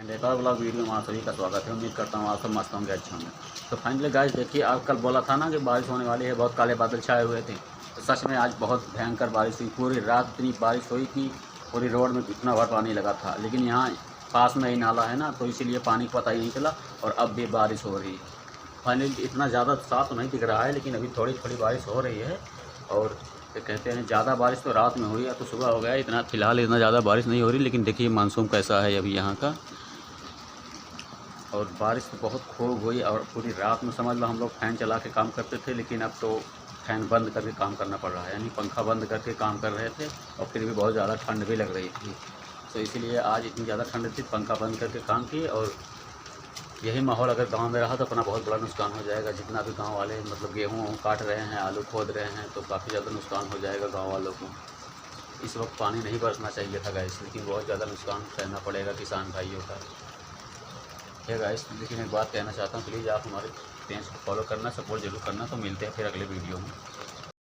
एक और blog video में आप सभी का स्वागत है। उम्मीद करता हूँ आप सब मस्त होंगे, अच्छे होंगे। तो फाइनली गाइस देखिए, आप कल बोला था ना कि बारिश होने वाली है, बहुत काले बादल छाए हुए थे। तो सच में आज बहुत भयंकर बारिश हुई, पूरी रात इतनी बारिश हुई कि पूरी रोड में इतना भर पानी लगा था। लेकिन यहाँ पास में ही नाला है ना, तो इसीलिए पानी का पता ही नहीं चला और अब भी बारिश हो रही है। फाइनली इतना ज़्यादा साफ तो नहीं दिख रहा है, लेकिन अभी थोड़ी थोड़ी बारिश हो रही है। और क्या कहते हैं, ज़्यादा बारिश तो रात में हुई है तो सुबह हो गया, इतना फ़िलहाल इतना ज़्यादा बारिश नहीं हो रही। लेकिन देखिए मानसून कैसा है अभी यहाँ का। और बारिश तो बहुत खूब हुई और पूरी रात में समझ लो हम लोग फ़ैन चला के काम करते थे, लेकिन अब तो फ़ैन बंद करके काम करना पड़ रहा है, यानी पंखा बंद करके काम कर रहे थे। और फिर भी बहुत ज़्यादा ठंड भी लग रही थी, तो इसीलिए आज इतनी ज़्यादा ठंड थी, पंखा बंद करके काम किए। और यही माहौल अगर गांव में रहा तो अपना बहुत बड़ा नुकसान हो जाएगा। जितना भी गांव वाले मतलब गेहूँ काट रहे हैं, आलू खोद रहे हैं, तो काफ़ी ज़्यादा नुकसान हो जाएगा गाँव वालों को। इस वक्त पानी नहीं बरसना चाहिए था गाइस, लेकिन बहुत ज़्यादा नुकसान सहना पड़ेगा किसान भाइयों का। है गाइस, लेकिन एक बात कहना चाहता हूँ, प्लीज़ आप हमारे पेज को फॉलो करना, सपोर्ट जरूर करना। तो मिलते हैं फिर अगले वीडियो में।